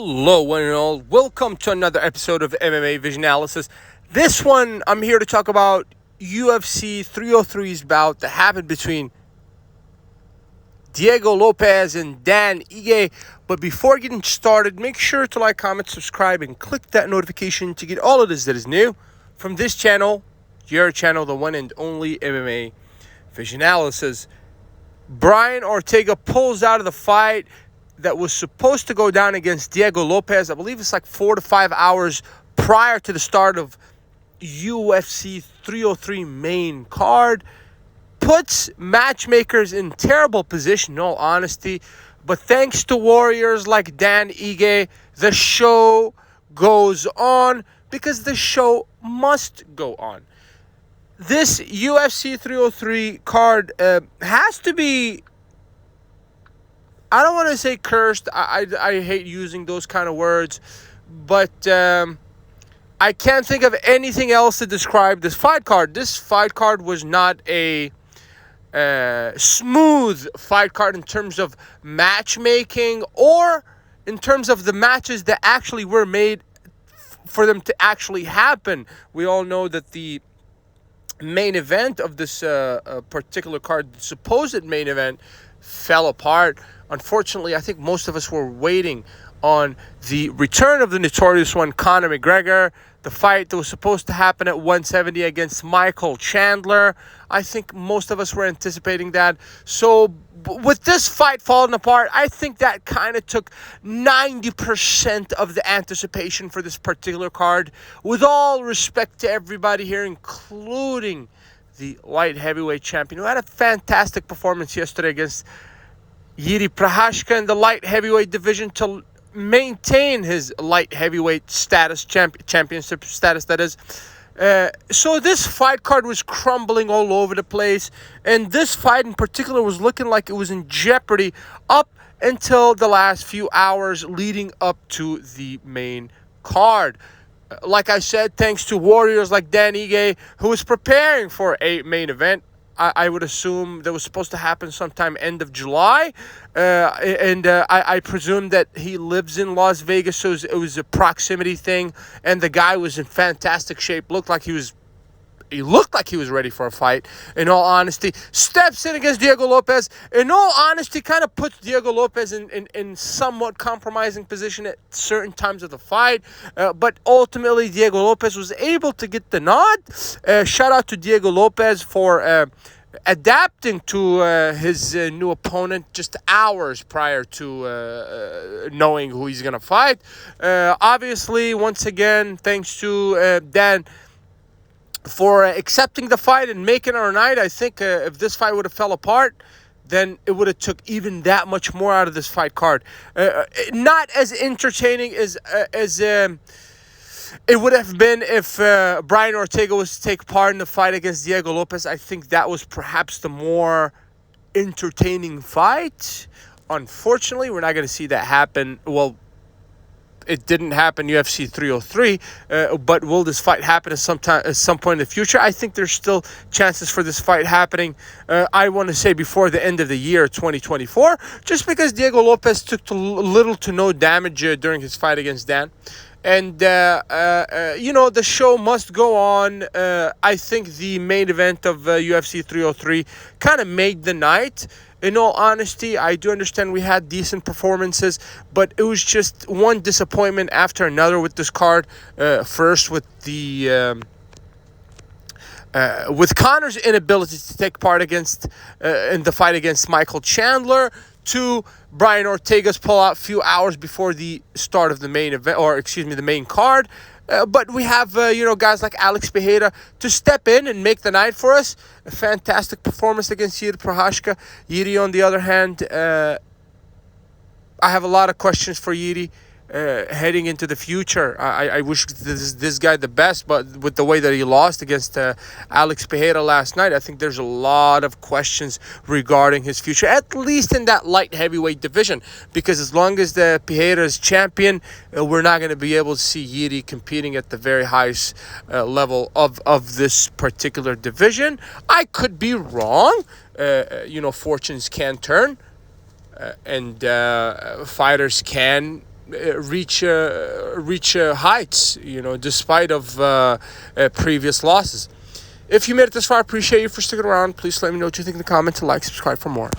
Hello, one and all. Welcome to another episode of MMA Vision Analysis. This one, I'm here to talk about UFC 303's bout that happened between Diego Lopez and Dan Ige. But before getting started, make sure to like, comment, subscribe, and click that notification to get all of this that is new from this channel, your channel, the one and only MMA Vision Analysis. Brian Ortega pulls out of the fight that was supposed to go down against Diego Lopez. I believe it's like 4 to 5 hours prior to the start of UFC 303 main card. Puts matchmakers in terrible position, in all honesty. But thanks to warriors like Dan Ige, the show goes on because the show must go on. This UFC 303 card has to be, I don't want to say cursed. I hate using those kind of words. But I can't think of anything else to describe this fight card. This fight card was not a smooth fight card in terms of matchmaking or in terms of the matches that actually were made for them to actually happen. We all know that the main event of this particular card, the supposed main event, fell apart. Unfortunately, I think most of us were waiting on the return of the notorious one, Conor McGregor. The fight that was supposed to happen at 170 against Michael Chandler. I think most of us were anticipating that. So with this fight falling apart, I think that kind of took 90% of the anticipation for this particular card. With all respect to everybody here, including the light heavyweight champion, who had a fantastic performance yesterday against Yuri Prochazka in the light heavyweight division to maintain his light heavyweight status, championship status, that is. So this fight card was crumbling all over the place. And this fight in particular was looking like it was in jeopardy up until the last few hours leading up to the main card. Like I said, thanks to warriors like Dan Ige, who was preparing for a main event. I would assume that was supposed to happen sometime end of July. I presume that he lives in Las Vegas, so it was a proximity thing. And the guy was in fantastic shape. Looked like he was ready for a fight, in all honesty. Steps in against Diego Lopez. In all honesty, kind of puts Diego Lopez in somewhat compromising position at certain times of the fight. But ultimately, Diego Lopez was able to get the nod. Shout out to Diego Lopez for adapting to his new opponent just hours prior to knowing who he's going to fight. Obviously, once again, thanks to Dan for accepting the fight and making it our night. I think if this fight would have fell apart, then it would have took even that much more out of this fight card. Not as entertaining as it would have been if Brian Ortega was to take part in the fight against Diego Lopez. I think that was perhaps the more entertaining fight. Unfortunately, we're not going to see that happen. Well, it didn't happen UFC 303, but will this fight happen at some point in the future? I think there's still chances for this fight happening. I want to say before the end of the year 2024, just because Diego Lopez took little to no damage during his fight against Dan. And, the show must go on. I think the main event of UFC 303 kind of made the night. In all honesty, I do understand we had decent performances, but it was just one disappointment after another with this card. First, with the with Conor's inability to take part in the fight against Michael Chandler. To Brian Ortega's pullout a few hours before the start of the main event, the main card. But we have, guys like Alex Pereira to step in and make the night for us. A fantastic performance against Yuri Prochazka. Yuri, on the other hand, I have a lot of questions for Yuri heading into the future. I wish this guy the best, but with the way that he lost against Alex Pereira last night, I think there's a lot of questions regarding his future, at least in that light heavyweight division, because as long as the Pereira is champion, we're not going to be able to see Yuri competing at the very highest level of this particular division. I could be wrong. Fortunes can turn, and fighters can reach heights, despite of previous losses. If you made it this far, I appreciate you for sticking around. Please let me know what you think in the comments and like, subscribe for more.